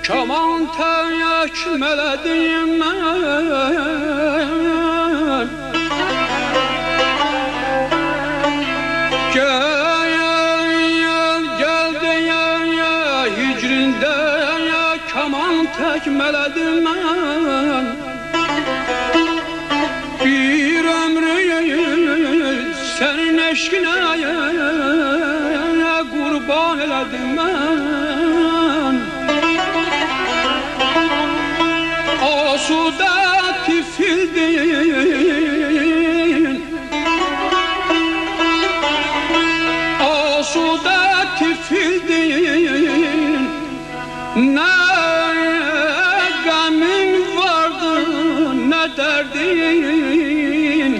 Kaman tekmeledim ben, geldi ya hicrində ya kaman tekmeledim ben. Bir ömrü senin eşkine kurban elədim ben. Asuda tifildin, asuda tifildin, ne gamın vardı ne derdin,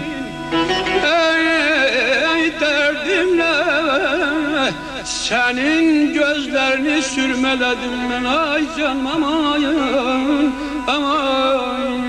ey derdimle senin gözlerini sürmeledim ben, ay canım aman. Aman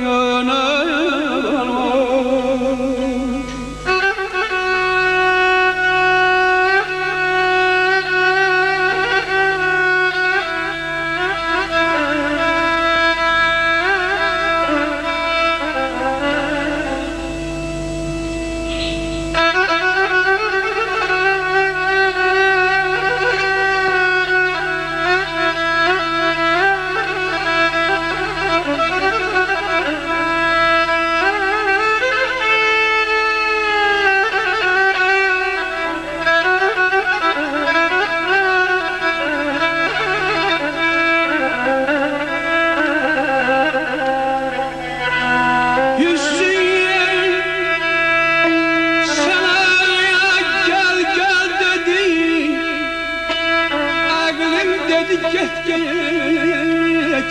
git git,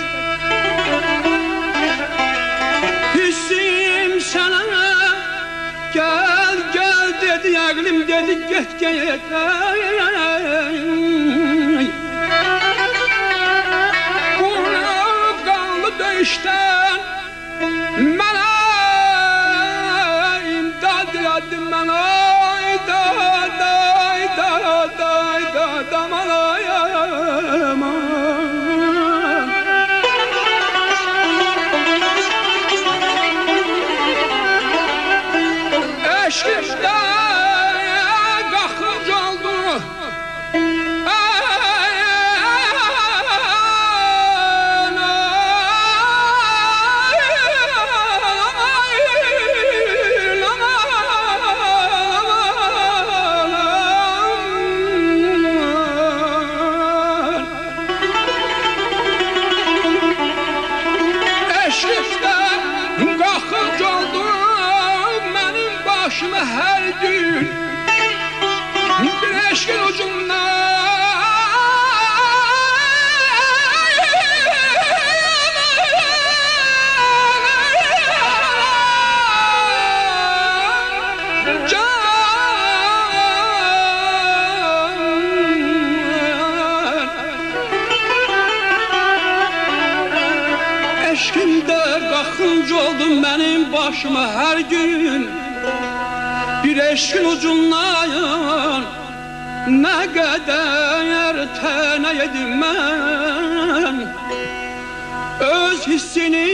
hissim sana gel gel dedi, aklım dedi git git. Bunu kanlı döyüşten bana imdad edin, bana imdad bana. Eşkimdə qaxınc oldu, eşkimdə qaxınc oldu mənim başıma her gün bir eşkin ucundan. Eşkimdə qaxınc oldu mənim başıma her gün bir eşkin ucundan. Ne kadar tənə yedim mən, öz hissini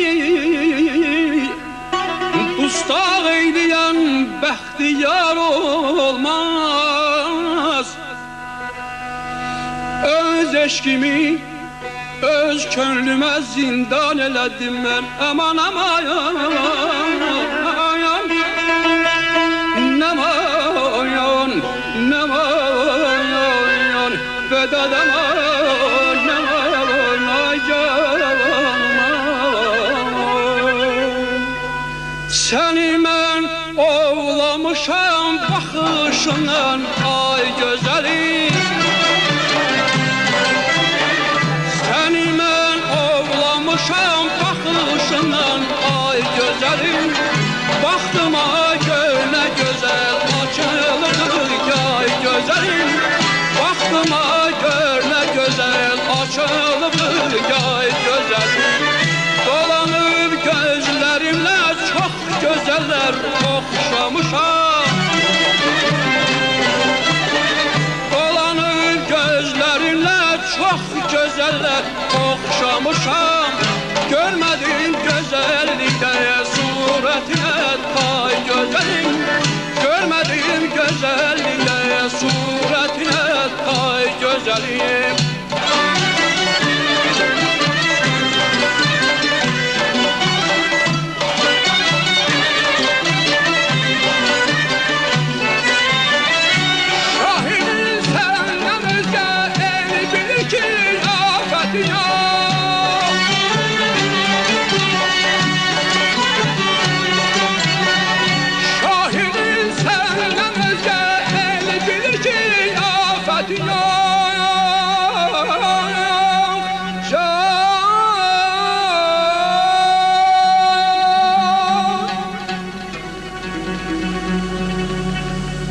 dustaq eyləyən bəxtiyar olmaz. öz eşkimi öz könlüme zindan elədim mən. Aman aman nemayan nemayan vedad aman nemayan ay canıma. Səni mən ovlamışam baxışından ay gözəlim. Səni mən ovlamışam baxışından ay gözəlim. Baxdıma gör nə gözəl açılır ay gözəlim. Baxdıma gör nə gözəl açılır ay gözəlim. Dolanır gözlərimlə çox gözəllər oxşamışam. Dolanır gözlərimlə çox gözəllər oxşamışam. Görmədim gözəllikdə surətinə tay gözəlim. Görmədim gözəllikdə surətinə tay gözəlim.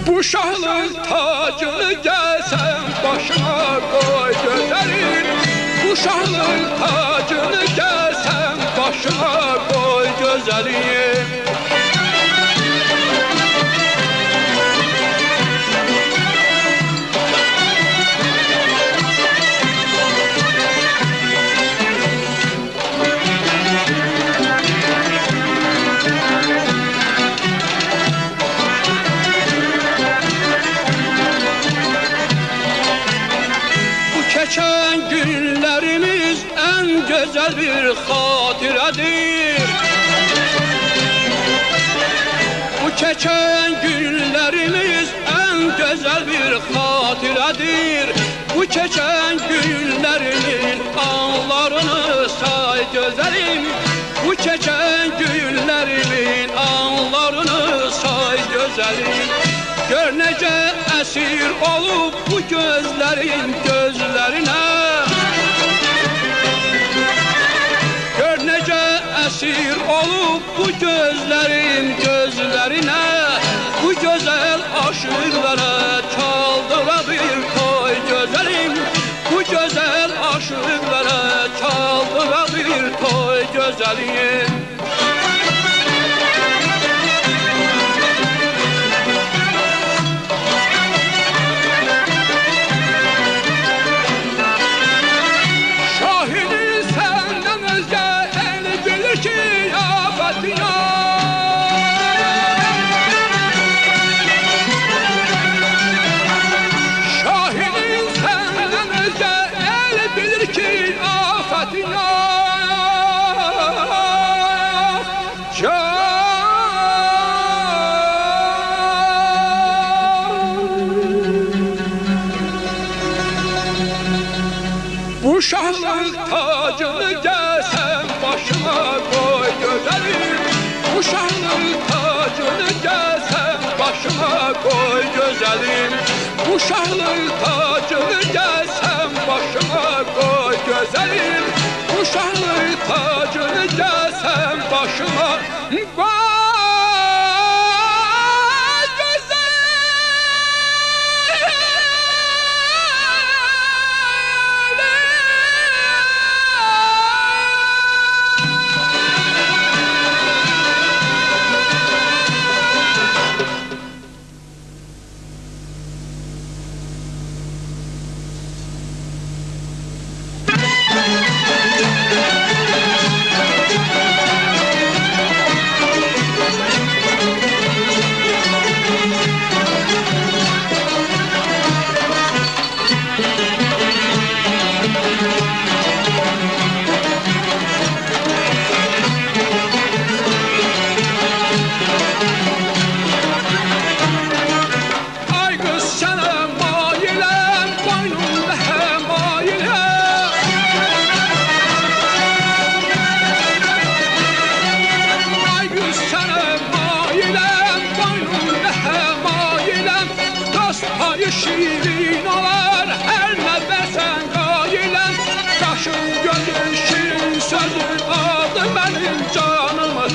Bu şahlıq tacını gəlsən başına qoy gözəlim. Bu şahlıq tacını gəlsən başına qoy gözəlim. Keçən günlərimiz ən gözəl bir xatirədir. Bu keçən günlərimiz ən gözəl bir xatirədir. Bu keçən günlərimin anlarını say gözəlim. Bu keçən günlərimin anlarını say gözəlim. Gör necə əsir olub bu gözlərin gözlərinə. Gör necə əsir olub bu gözlərin gözlərinə. Bu gözəl aşıqlara çaldıra bir toy gözəlim. Bu gözəl aşıqlara çaldıra bir toy gözəlim. Bu şahlıq tacını gəlsən başına qoy gözəlim. Bu şahlıq tacını gəlsən başına qoy gözəlim. Bu şahlıq tacını gəlsən başına qoy gözəlim. Bu şahlıq tacını gəlsən başına qoy. gün olar her ne versen gayilem. Kaşın gözün şirin sözün adı benim canımı.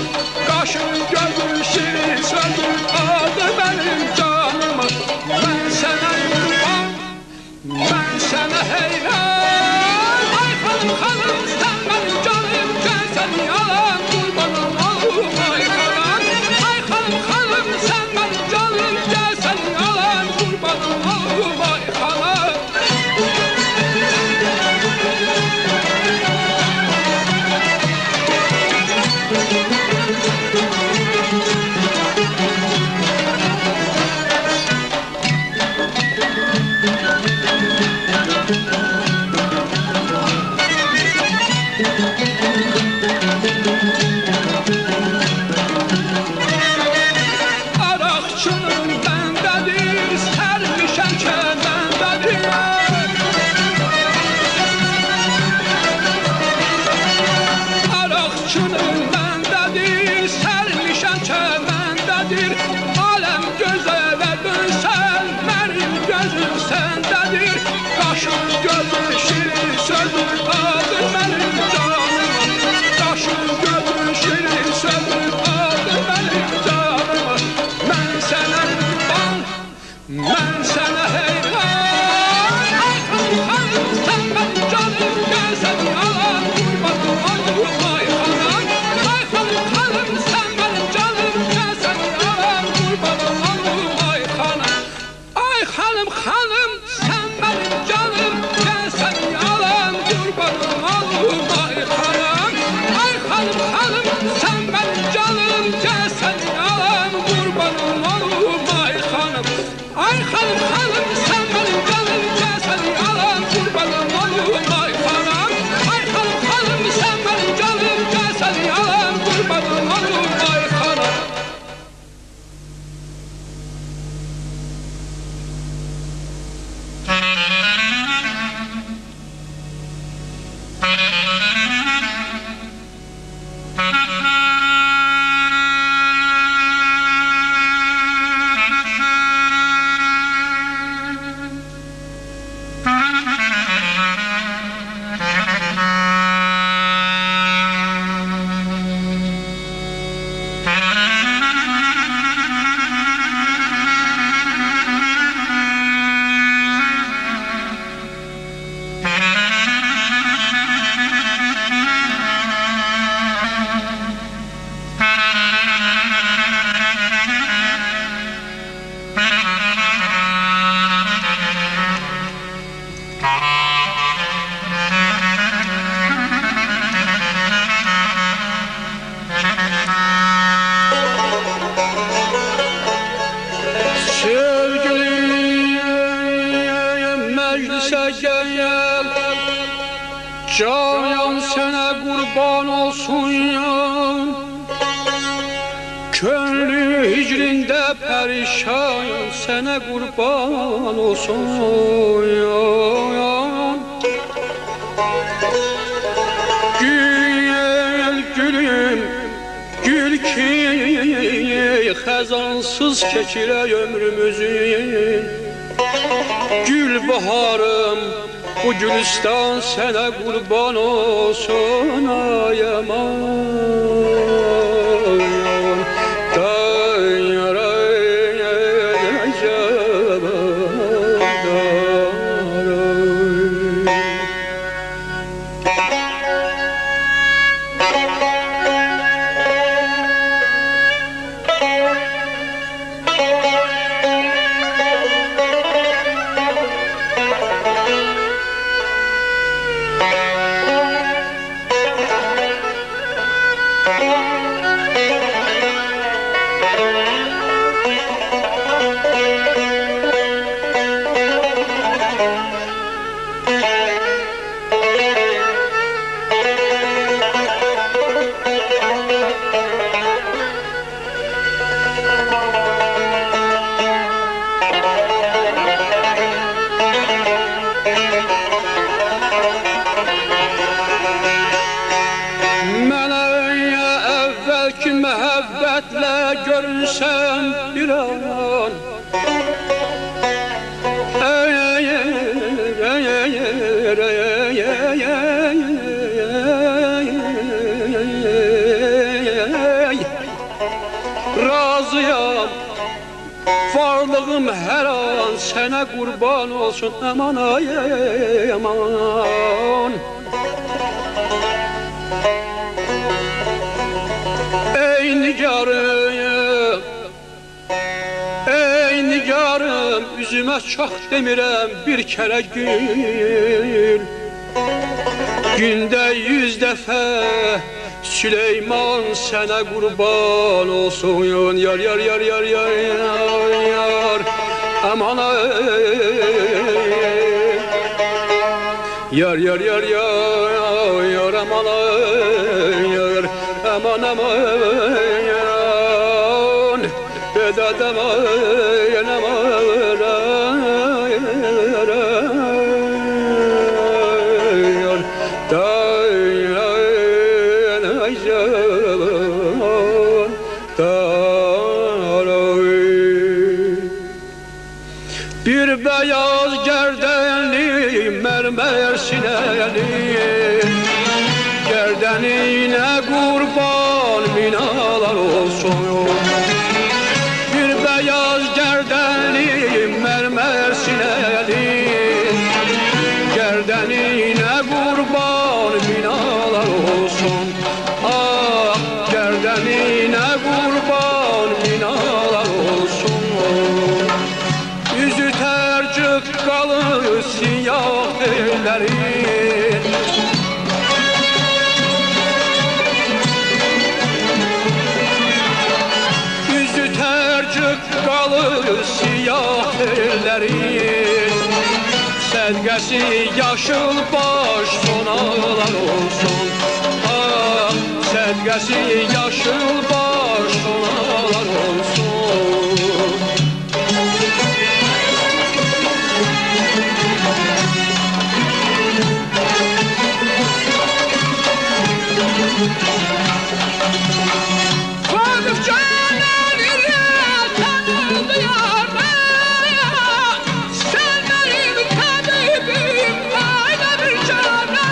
Kaşın gözün şirin sözün adı benim canımı. Ben sana kurban, ben sana heyran. Ay hanım hanım sen benim canım, ben seni yalan kurbanım oğlum ay hanım. Ay hanım hanım sen benim canım, ben seni yalan kurbanım oğlum ay hanım. Arakçının bendedir, sermişen kemendedir. Arakçının bendedir, sermişen kemendedir. Alem gözele dönsen, benim gözüm sendedir. Kaşın gözün şirin sözün adı benim canım. Kaşın gözün şirin sözün adı benim canım. Ben sana kurban, ben sana heyran. Ay hanım hanım sen benim canım, ben seni yalan kurbanım oğlum ay hanım. Ay hanım hanım sen benim canım, ben seni yalan kurbanım oğlum ay hanım. Ay hanım hanım sen benim canım, ben seni yalan kurbanım oğlum ay hanım. Ay hanım hanım sen benim canım, ben seni yalan kurbanım oğlum ay hanım. Ay hanım hanım sen benim canım, ben seni yalan kurbanım oğlum ay hanım. Ay hanım hanım sen benim canım, ben seni yalan kurbanım oğlum ay hanım. Sevgilim meclise gel, canan sana kurban olsun ya. Gönlü hicrində perişan, sana kurban olsun ya. Gül gülüm, gül ki xəzansız keçirək ömrümüzü. Gül baharım, bu gülistan sənə qurban olsun ay aman. Məhəbbətle görünsəm bir an, sana kurban olsun. Aman ay aman. Ey nigarım, ey nigarım, üzüme çok demirem bir kere gül. Günde 100 defa Süleyman sana kurban olsun. Yar yar yar yar yar yar yar. Aman ay. Yar yar yar yar yar aman ay yar. Aman aman yan. Vedat aman aman bir beyaz gerdenli mermer sineli, gerdenine kurban minalar olsun. Bir beyaz gerdenli mermer sineli, gerdenine kurban minalar olsun. Ah, gerdenine kurban minalar olsun. Yüzü tercih kalır siyah ellerin, yüzü tercih kalır siyah ellerin. Sedgesi yaşıl baş sonalar olsun. Ah, sedgesi yaşıl baş sonalar olsun. Vakıf canan ile tanıdı yâre, sen benim tabibim ayda bir cane.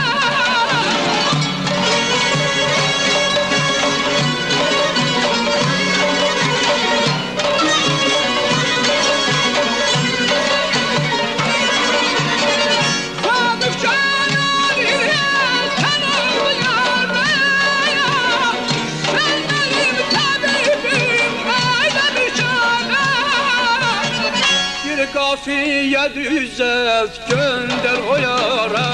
Vakıf canan ile tanıdı yâre, sen benim tabibim ayda bir cane. Bir kafiye düzelt gönder o yâre,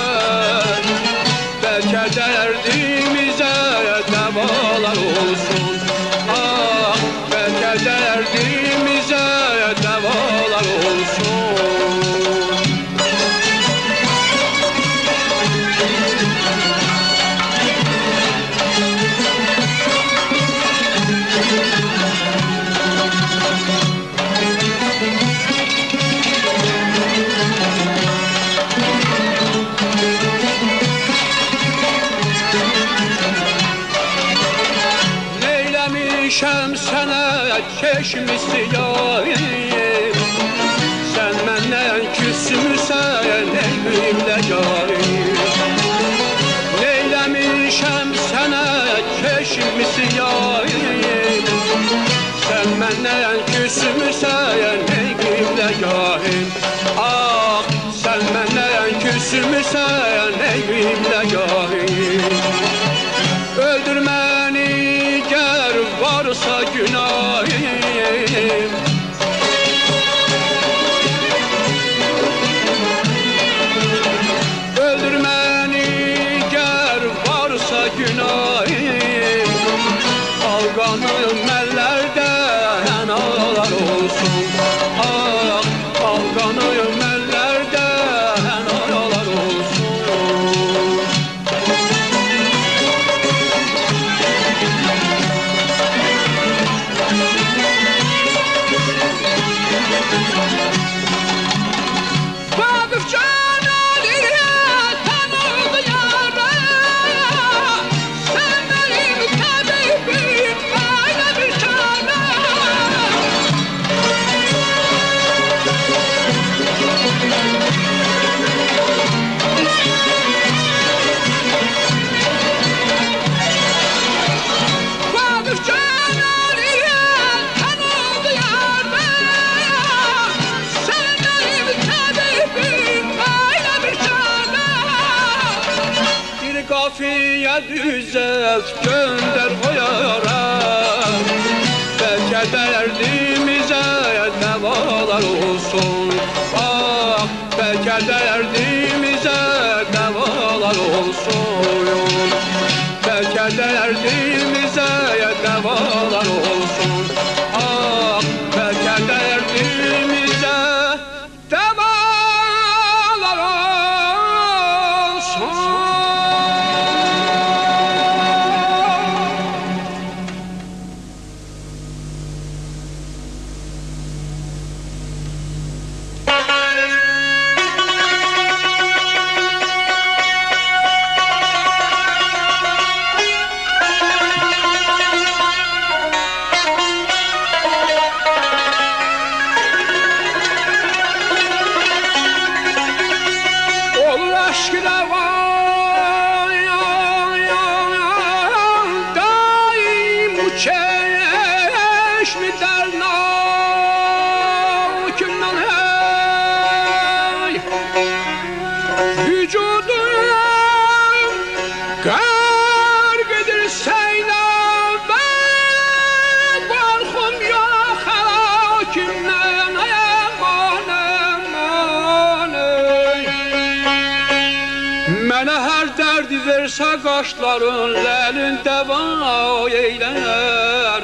belki derdimize devalar olsun. Ah, belki derdimize devalar olsun. Neylemişem sana çeşmisi yarim, sen menden küsmüsen evimle yarim. Neylemişem sana çeşmisi yarim, sen menden küsmüsen evimle yarim. Ah, sen menden küsmüsen evimle yarim. Öldürmeni ger varsa günahım, öldürmeni ger varsa günahım. Alganım ellerden ağlar olsun. Ah, alganım ellerden ağlar olsun. Vakıf canan ile tanıdı yâre, sen benim tabibim ayda bir kafiye düzelt gönder o yara. Belki derdimize devalar olsun. Ah, belki derdimize devalar olsun. Belki derdimize devalar olsun. Ah, belki derdimize devalar olsun. Mənə hər dərdi versə qaşların ləlin dəva eylər.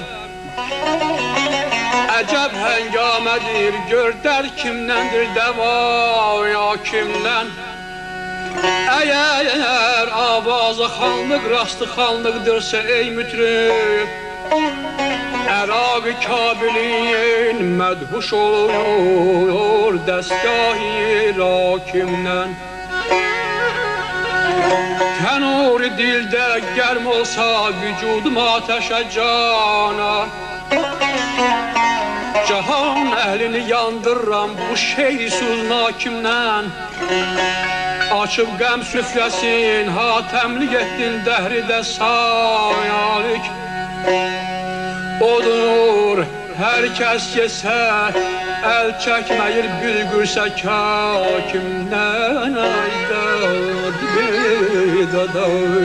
Əcəb həngamədir, gör dərd kimdəndir dəva ya kimdən. Əgər avazı xanlıq, rastı xanlıqdırsa ey mütrib, Əraq-ı Kabilin mədhuş olur dəstgah-ı rakimdən. Tənur dildə gərm olsa vücudum ateşə cana. Cahan əhlini yandırıram bu şeysuz nakimdən. Açıb qəm süfrəsin, hatəmlik etdin dəhridə sayalik. Odur, hər kəs yesə, əl çəkməyir bülgürsə kakimdən aydad bidaday.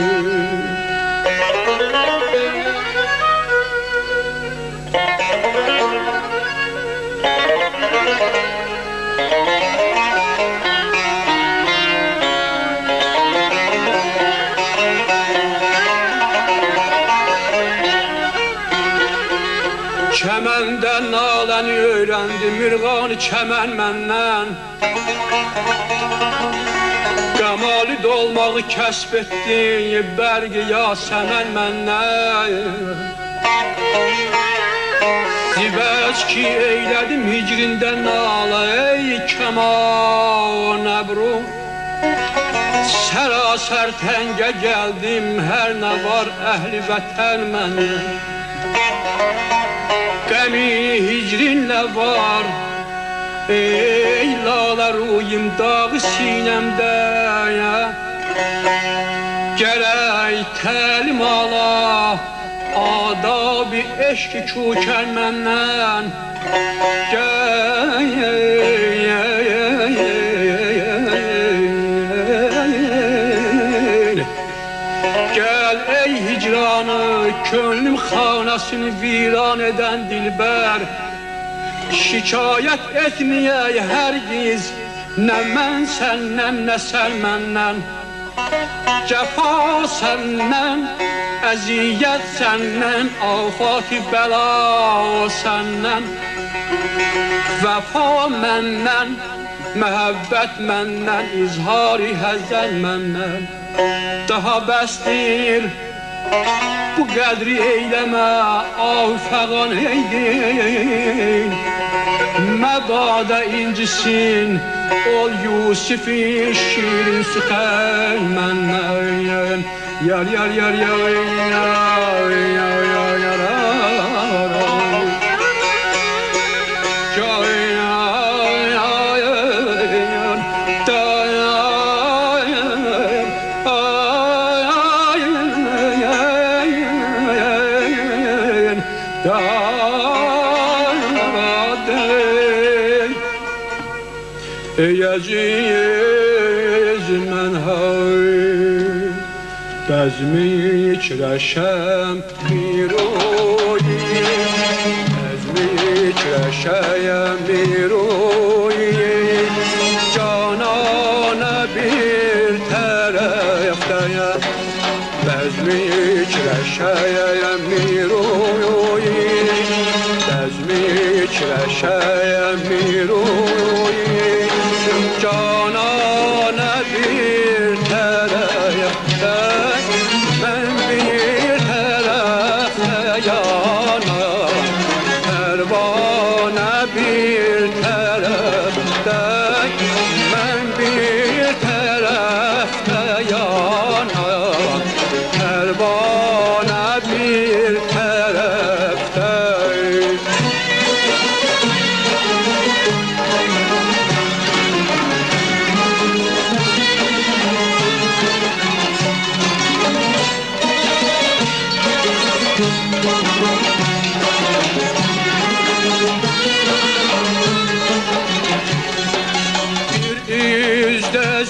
Çəməndə naləni öyrəndi mürğanı çəmən məndən. Qəmali dolmağı kəsb etdi bərqi yasəmən məndən. Zivəc ki eylədim hicrində nala ey kəman əbru. Sərasər təngə gəldim hər nə var əhli vətən məndən. Qəmi hicrinlə var ey lalə ruyum dağı sinəmdə. Gərək təlim ala adab-ı eşq-i kükər məndən. Gəl ey hicranı könlüm xanasını viran edən dilbər. Şikayət etməyək hər giz, nə mən səndən, nə sən məndən. Cəfa səndən, əziyyət səndən, afat-ı bəla səndən. Vəfa məndən, məhəbbət məndən, izhar-ı həzən məndən. Daha bəsdir bu qədri eyləmə, ah fəqan eydin. Məbadə incisin ol Yusuf-i şirin süxən məndən. Yar yar yar yar yar yar yar yar. Ey aziz mən hay bezmi kireşem bir oyi, bezmi kireşem bir oyi, canana bir taraftaya, bezmi kireşem bir oyi, bezmi kireşem bir oyi, canana bir tarafta.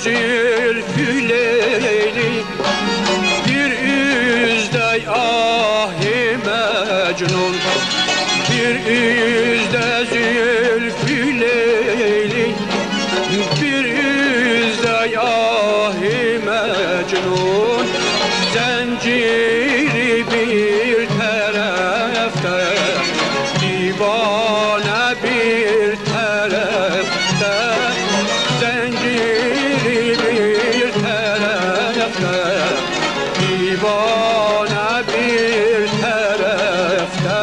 Zülfü Leyli, bir yüzde ah-i Mecnun, bir yüzde Zülfü Leyli, bir yüzde ah-i Mecnun, zenciri bir tarafta, divane bir tarafta, zenciri bir tarafta, divane bir tarafta.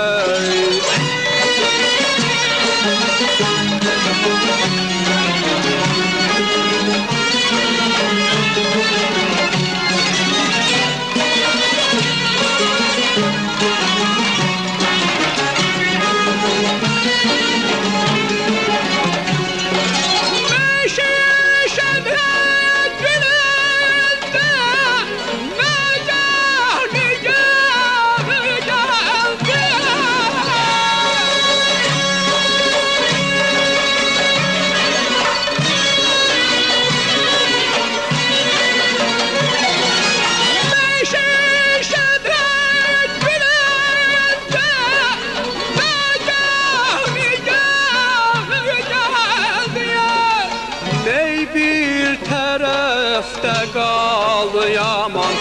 Bir tarafta kal yaman,